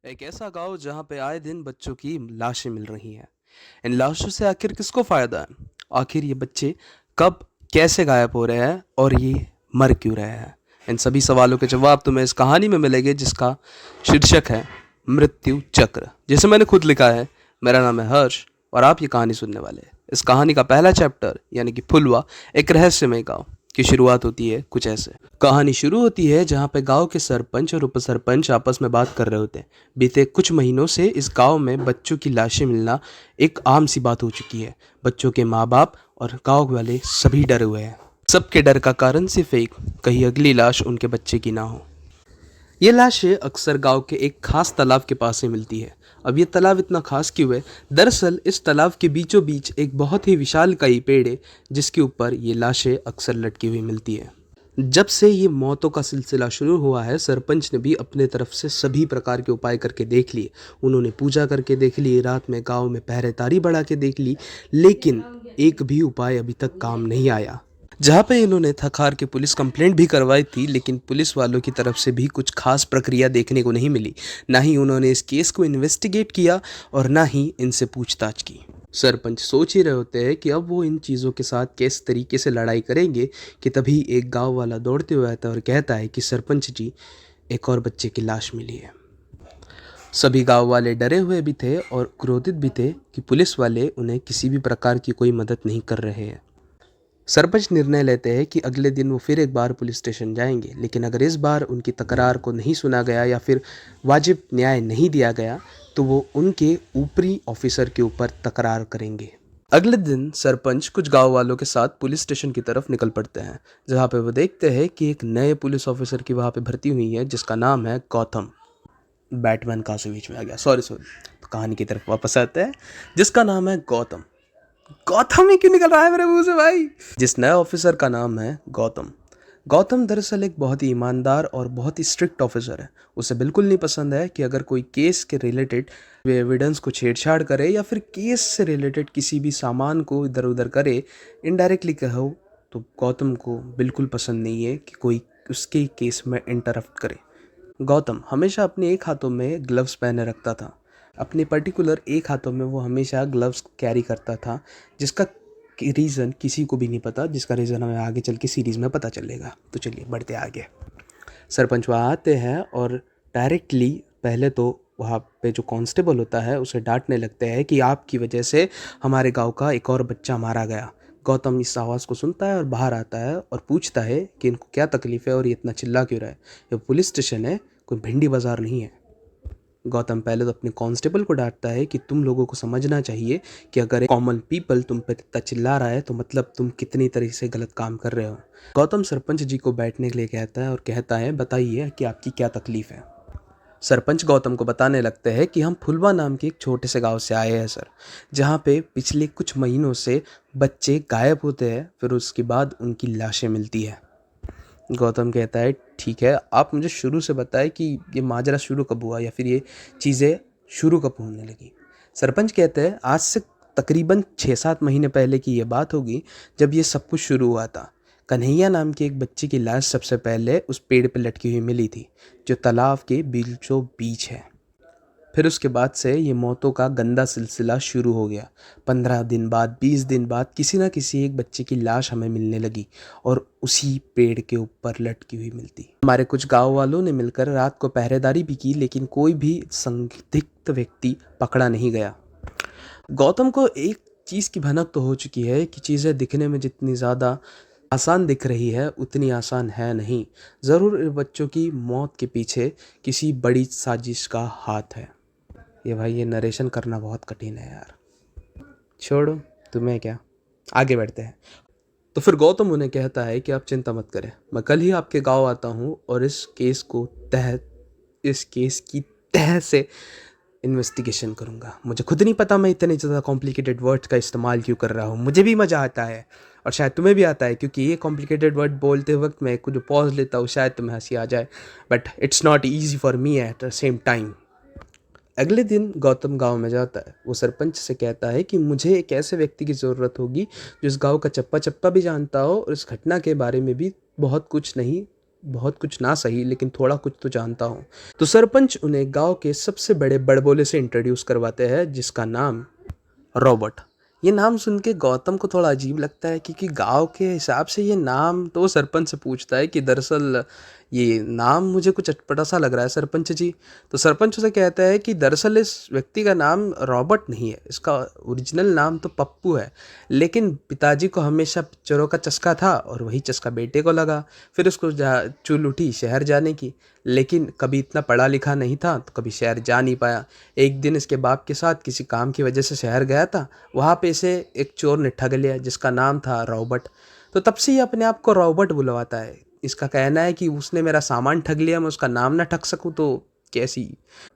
एक ऐसा गांव जहां पे आए दिन बच्चों की लाशें मिल रही हैं। इन लाशों से आखिर किसको फायदा है? आखिर ये बच्चे कब कैसे गायब हो रहे हैं और ये मर क्यों रहे हैं? इन सभी सवालों के जवाब तुम्हें इस कहानी में मिलेंगे जिसका शीर्षक है मृत्यु चक्र, जिसे मैंने खुद लिखा है। मेरा नाम है हर्ष और आप ये कहानी सुनने वाले हैं। इस कहानी का पहला चैप्टर यानी कि फुलवा, एक रहस्यमय गांव की शुरुआत होती है कुछ ऐसे। कहानी शुरू होती है जहाँ पे गांव के सरपंच और उपसरपंच आपस में बात कर रहे होते हैं। बीते कुछ महीनों से इस गांव में बच्चों की लाशें मिलना एक आम सी बात हो चुकी है। बच्चों के माँ बाप और गांव वाले सभी डरे हुए हैं। सबके डर का कारण सिर्फ एक, कहीं अगली लाश उनके बच्चे की ना हो। ये लाशें अक्सर गांव के एक खास तालाब के पास ही मिलती है। अब ये तालाब इतना खास क्यों है? दरअसल इस तालाब के बीचों बीच एक बहुत ही विशालकाय पेड़ है जिसके ऊपर ये लाशें अक्सर लटकी हुई मिलती है। जब से ये मौतों का सिलसिला शुरू हुआ है, सरपंच ने भी अपने तरफ से सभी प्रकार के उपाय करके देख लिए। उन्होंने पूजा करके देख ली, रात में गांव में पहरेदारी बढ़ा के देख ली, लेकिन एक भी उपाय अभी तक काम नहीं आया। जहाँ पे इन्होंने थक हार के पुलिस कंप्लेंट भी करवाई थी, लेकिन पुलिस वालों की तरफ से भी कुछ खास प्रक्रिया देखने को नहीं मिली। ना ही उन्होंने इस केस को इन्वेस्टिगेट किया और ना ही इनसे पूछताछ की। सरपंच सोच ही रहे होते हैं कि अब वो इन चीज़ों के साथ किस तरीके से लड़ाई करेंगे कि तभी एक गांव वाला दौड़ते हुए आता है और कहता है कि सरपंच जी, एक और बच्चे की लाश मिली है। सभी गांव वाले डरे हुए भी थे और क्रोधित भी थे कि पुलिस वाले उन्हें किसी भी प्रकार की कोई मदद नहीं कर रहे हैं। सरपंच निर्णय लेते हैं कि अगले दिन वो फिर एक बार पुलिस स्टेशन जाएंगे, लेकिन अगर इस बार उनकी तकरार को नहीं सुना गया या फिर वाजिब न्याय नहीं दिया गया तो वो उनके ऊपरी ऑफिसर के ऊपर तकरार करेंगे। अगले दिन सरपंच कुछ गांव वालों के साथ पुलिस स्टेशन की तरफ निकल पड़ते हैं, जहां पे वो देखते हैं कि एक नए पुलिस ऑफिसर की वहां पे भर्ती हुई है जिसका नाम है गौतम। बैटमैन कहाँ से बीच में आ गया, सॉरी सॉरी। तो कहानी की तरफ वापस आते हैं, जिसका नाम है गौतम। गौतम ही क्यों निकल रहा है मेरे मुंह से भाई? जिस नए ऑफिसर का नाम है गौतम। गौतम दरअसल एक बहुत ही ईमानदार और बहुत ही स्ट्रिक्ट ऑफिसर है। उसे बिल्कुल नहीं पसंद है कि अगर कोई केस के रिलेटेड एविडेंस को छेड़छाड़ करे या फिर केस से रिलेटेड किसी भी सामान को इधर उधर करे, इनडायरेक्टली कहो, तो गौतम को बिल्कुल पसंद नहीं है कि कोई उसके केस में इंटरप्ट करे। गौतम हमेशा अपने एक हाथों में ग्लव्स पहने रखता था। अपने पर्टिकुलर एक हाथों में वो हमेशा ग्लव्स कैरी करता था, जिसका रीज़न किसी को भी नहीं पता, जिसका रीज़न हमें आगे चल के सीरीज़ में पता चलेगा। तो चलिए बढ़ते आगे। सरपंच वहाँ आते हैं और डायरेक्टली पहले तो वहाँ पे जो कांस्टेबल होता है उसे डांटने लगते हैं कि आपकी वजह से हमारे गांव का एक और बच्चा मारा गया। गौतम इस आवाज़ को सुनता है और बाहर आता है और पूछता है कि इनको क्या तकलीफ़ है और ये इतना चिल्ला क्यों रहा है। ये पुलिस स्टेशन है, कोई भिंडी बाज़ार नहीं है। गौतम पहले तो अपने कांस्टेबल को डांटता है कि तुम लोगों को समझना चाहिए कि अगर कॉमन पीपल तुम पर इतना चिल्ला रहा है तो मतलब तुम कितनी तरह से गलत काम कर रहे हो। गौतम सरपंच जी को बैठने के लिए कहता है और कहता है, बताइए कि आपकी क्या तकलीफ़ है। सरपंच गौतम को बताने लगते हैं कि हम फुलवा नाम के एक छोटे से गांव से आए हैं सर, जहाँ पे पिछले कुछ महीनों से बच्चे गायब होते हैं, फिर उसके बाद उनकी लाशें मिलती है। गौतम कहता है, ठीक है, आप मुझे शुरू से बताएं कि ये माजरा शुरू कब हुआ या फिर ये चीज़ें शुरू कब होने लगी। सरपंच कहते हैं, आज से तकरीबन 6-7 महीने पहले की ये बात होगी जब ये सब कुछ शुरू हुआ था। कन्हैया नाम के एक बच्चे की लाश सबसे पहले उस पेड़ पर लटकी हुई मिली थी, जो तालाब के बीचों बीच है। फिर उसके बाद से ये मौतों का गंदा सिलसिला शुरू हो गया। 15 दिन बाद, 20 दिन बाद किसी ना किसी एक बच्चे की लाश हमें मिलने लगी और उसी पेड़ के ऊपर लटकी हुई मिलती। हमारे कुछ गांव वालों ने मिलकर रात को पहरेदारी भी की, लेकिन कोई भी संदिग्ध व्यक्ति पकड़ा नहीं गया। गौतम को एक चीज़ की भनक तो हो चुकी है कि चीज़ें दिखने में जितनी ज़्यादा आसान दिख रही है उतनी आसान है नहीं। ज़रूर इन बच्चों की मौत के पीछे किसी बड़ी साजिश का हाथ है। ये भाई, ये नरेशन करना बहुत कठिन है यार। छोड़ो, तुम्हें क्या, आगे बढ़ते हैं। तो फिर गौतम उन्हें कहता है कि आप चिंता मत करें, मैं कल ही आपके गांव आता हूँ और इस केस की तह से इन्वेस्टिगेशन करूँगा। मुझे खुद नहीं पता मैं इतने ज़्यादा कॉम्प्लिकेटेड वर्ड्स का इस्तेमाल क्यों कर रहा हूँ। मुझे भी मज़ा आता है और शायद तुम्हें भी आता है, क्योंकि ये कॉम्प्लिकेटेड वर्ड बोलते वक्त मैं कुछ पॉज लेता हूँ, शायद तुम्हें हंसी आ जाए, but it's not easy for me at the same time. अगले दिन गौतम गांव में जाता है। वो सरपंच से कहता है कि मुझे एक ऐसे व्यक्ति की ज़रूरत होगी जो इस गांव का चप्पा चप्पा भी जानता हो और इस घटना के बारे में भी बहुत कुछ नहीं बहुत कुछ ना सही लेकिन थोड़ा कुछ तो जानता हूँ। तो सरपंच उन्हें गांव के सबसे बड़े बड़बोले से इंट्रोड्यूस करवाते हैं जिसका नाम रॉबर्ट। ये नाम सुन के गौतम को थोड़ा अजीब लगता है क्योंकि गांव के हिसाब से ये नाम, तो वो सरपंच से पूछता है कि दरअसल ये नाम मुझे कुछ अटपटा सा लग रहा है सरपंच जी। तो सरपंच उसे कहता है कि दरअसल इस व्यक्ति का नाम रॉबर्ट नहीं है, इसका ओरिजिनल नाम तो पप्पू है, लेकिन पिताजी को हमेशा पिक्चरों का चस्का था और वही चस्का बेटे को लगा। फिर उसको चुल उठी शहर जाने की, लेकिन कभी इतना पढ़ा लिखा नहीं था तो कभी शहर जा नहीं पाया। एक दिन इसके बाप के साथ किसी काम की वजह से शहर गया था, वहाँ पे इसे एक चोर ने ठग लिया जिसका नाम था रॉबर्ट। तो तब से ये अपने आप को रॉबर्ट बुलवाता है। इसका कहना है कि उसने मेरा सामान ठग लिया, मैं उसका नाम ना ठग सकूँ तो कैसी।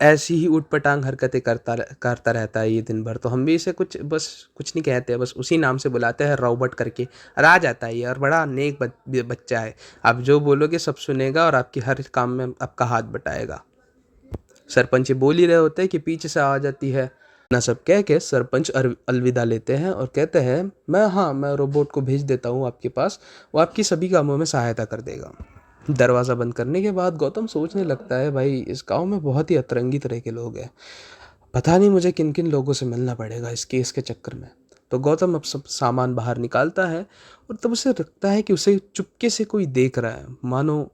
ऐसी ही ऊट-पटांग हरकतें करता रहता है ये दिन भर। तो हम भी इसे कुछ नहीं कहते, बस उसी नाम से बुलाते हैं रॉबर्ट करके। और आ जाता है ये, और बड़ा नेक बच्चा है। आप जो बोलोगे सब सुनेगा और आपकी हर काम में आपका हाथ बटाएगा। सरपंच ये बोल ही रहे होते हैं कि पीछे से आ जाती है। ना सब कह के सरपंच अलविदा लेते हैं और कहते हैं मैं रोबोट को भेज देता हूँ आपके पास, वो आपकी सभी कामों में सहायता कर देगा। दरवाज़ा बंद करने के बाद गौतम सोचने लगता है, भाई इस गांव में बहुत ही अतरंगी तरह के लोग हैं, पता नहीं मुझे किन किन लोगों से मिलना पड़ेगा इस केस के चक्कर में। तो गौतम अब सब सामान बाहर निकालता है और तब उसे लगता है कि उसे चुपके से कोई देख रहा है मानो,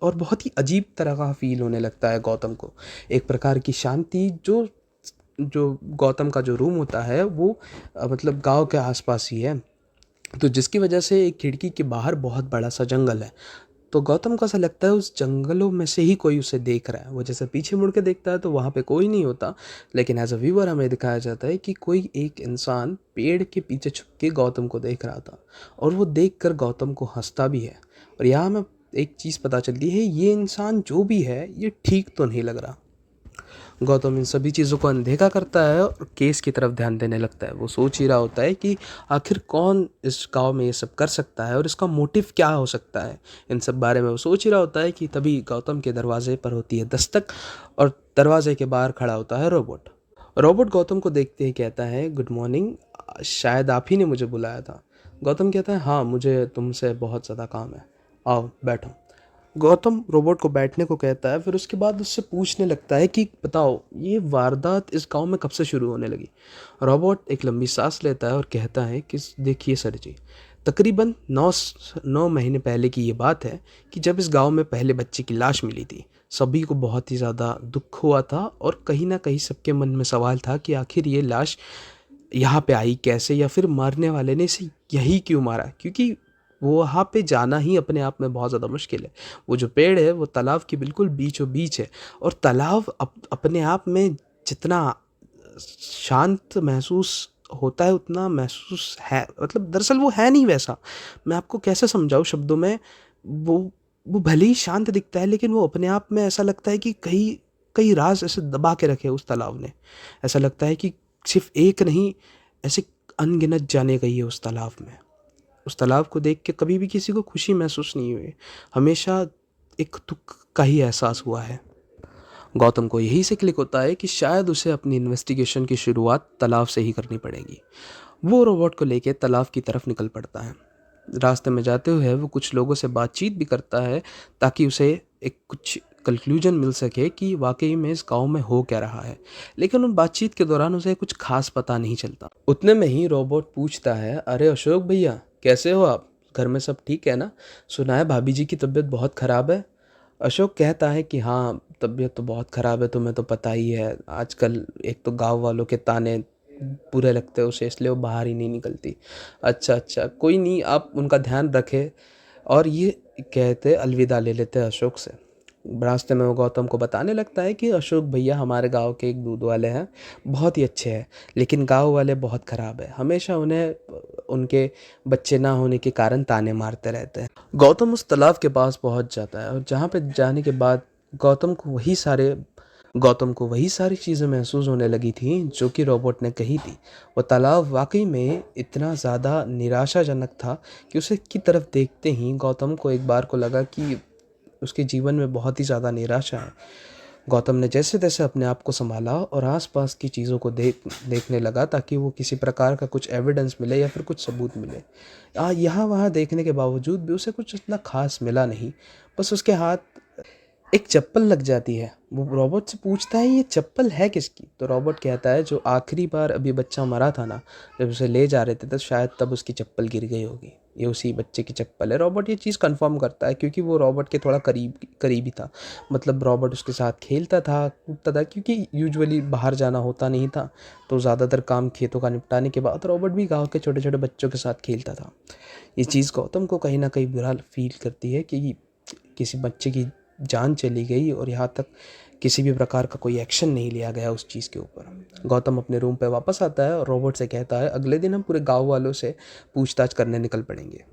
और बहुत ही अजीब तरह का फील होने लगता है गौतम को। एक प्रकार की शांति जो जो गौतम का जो रूम होता है वो मतलब गांव के आसपास ही है, तो जिसकी वजह से एक खिड़की के बाहर बहुत बड़ा सा जंगल है। तो गौतम को ऐसा लगता है उस जंगलों में से ही कोई उसे देख रहा है। वो जैसे पीछे मुड़ के देखता है तो वहाँ पे कोई नहीं होता, लेकिन एज अ व्यूअर हमें दिखाया जाता है कि कोई एक इंसान पेड़ के पीछे छुप के गौतम को देख रहा था, और वो देख कर गौतम को हंसता भी है। और यहाँ हमें एक चीज़ पता चलती है, ये इंसान जो भी है ये ठीक तो नहीं लग रहा। गौतम इन सभी चीज़ों को अनदेखा करता है और केस की तरफ ध्यान देने लगता है। वो सोच ही रहा होता है कि आखिर कौन इस गांव में ये सब कर सकता है और इसका मोटिव क्या हो सकता है। इन सब बारे में वो सोच ही रहा होता है कि तभी गौतम के दरवाजे पर होती है दस्तक, और दरवाजे के बाहर खड़ा होता है रोबोट। रोबोट गौतम को देखते ही कहता है, गुड मॉर्निंग, शायद आप ही ने मुझे बुलाया था। गौतम कहता है, हाँ मुझे तुमसे बहुत ज़्यादा काम है, आओ बैठो। गौतम रोबोट को बैठने को कहता है, फिर उसके बाद उससे पूछने लगता है कि बताओ ये वारदात इस गांव में कब से शुरू होने लगी। रोबोट एक लंबी सांस लेता है और कहता है कि देखिए सर जी, तकरीबन 9 महीने पहले की ये बात है कि जब इस गांव में पहले बच्चे की लाश मिली थी। सभी को बहुत ही ज़्यादा दुख हुआ था और कहीं ना कहीं सबके मन में सवाल था कि आखिर ये लाश यहाँ पे आई कैसे, या फिर मारने वाले ने इसे यही क्यों मारा, क्योंकि वो वहाँ पे जाना ही अपने आप में बहुत ज़्यादा मुश्किल है। वो जो पेड़ है वो तालाब के बिल्कुल बीचों बीच है, और तालाब अपने आप में जितना शांत महसूस होता है उतना महसूस है, मतलब दरअसल वो है नहीं वैसा। मैं आपको कैसे समझाऊँ शब्दों में। वो वो भले ही शांत दिखता है लेकिन वो अपने आप में ऐसा लगता है कि कई कई राज ऐसे दबा के रखे उस तालाब ने। ऐसा लगता है कि सिर्फ एक नहीं, ऐसे अनगिनत जाने गई है उस तालाब में। उस तालाब को देख के कभी भी किसी को खुशी महसूस नहीं हुई, हमेशा एक दुख का ही एहसास हुआ है। गौतम को यही से क्लिक होता है कि शायद उसे अपनी इन्वेस्टिगेशन की शुरुआत तालाब से ही करनी पड़ेगी। वो रोबोट को लेके तालाब की तरफ निकल पड़ता है। रास्ते में जाते हुए वो कुछ लोगों से बातचीत भी करता है ताकि उसे एक कुछ कंक्लूजन मिल सके कि वाकई में इस गांव में हो क्या रहा है, लेकिन उन बातचीत के दौरान उसे कुछ खास पता नहीं चलता। उतने में ही रोबोट पूछता है, अरे अशोक भैया कैसे हो आप, घर में सब ठीक है ना, सुना है भाभी जी की तबीयत बहुत ख़राब है। अशोक कहता है कि हाँ तबीयत तो बहुत ख़राब है, तुम्हें तो पता ही है आजकल एक तो गांव वालों के ताने बुरे लगते हैं उसे, इसलिए वो बाहर ही नहीं निकलती। अच्छा अच्छा कोई नहीं, आप उनका ध्यान रखें। और ये कहते अलविदा ले लेते हैं अशोक से। रास्ते में वो गौतम को बताने लगता है कि अशोक भैया हमारे गांव के एक दूध वाले हैं, बहुत ही अच्छे हैं, लेकिन गांव वाले बहुत ख़राब है, हमेशा उन्हें उनके बच्चे ना होने के कारण ताने मारते रहते हैं। गौतम उस तालाब के पास पहुंच जाता है और जहाँ पे जाने के बाद गौतम को वही सारी चीज़ें महसूस होने लगी थी जो कि रोबोट ने कही थी। वो तालाब वाकई में इतना ज़्यादा निराशाजनक था कि उसे की तरफ देखते ही गौतम को एक बार को लगा कि उसके जीवन में बहुत ही ज़्यादा निराशा है। गौतम ने जैसे तैसे अपने आप को संभाला और आसपास की चीज़ों को देखने लगा ताकि वो किसी प्रकार का कुछ एविडेंस मिले या फिर कुछ सबूत मिले। यहाँ वहाँ देखने के बावजूद भी उसे कुछ इतना खास मिला नहीं। बस उसके हाथ एक चप्पल लग जाती है। वो रॉबर्ट से पूछता है ये चप्पल है किसकी? तो रॉबर्ट कहता है जो आखिरी बार अभी बच्चा मरा था ना, जब उसे ले जा रहे थे तो शायद तब उसकी चप्पल गिर गई होगी। ये उसी बच्चे की चप्पल है। रॉबर्ट ये चीज़ कंफर्म करता है क्योंकि वो रॉबर्ट के थोड़ा करीबी था। मतलब रॉबर्ट उसके साथ खेलता था, कूदता था, क्योंकि यूजुअली बाहर जाना होता नहीं था। तो ज़्यादातर काम खेतों का निपटाने के बाद रॉबर्ट भी गाँव के छोटे छोटे बच्चों के साथ खेलता था। ये चीज़ गौतम को कहीं ना कहीं बुरा फील करती है कि किसी बच्चे की जान चली गई और यहाँ तक किसी भी प्रकार का कोई एक्शन नहीं लिया गया उस चीज़ के ऊपर। गौतम अपने रूम पे वापस आता है और रॉबर्ट से कहता है अगले दिन हम पूरे गांव वालों से पूछताछ करने निकल पड़ेंगे।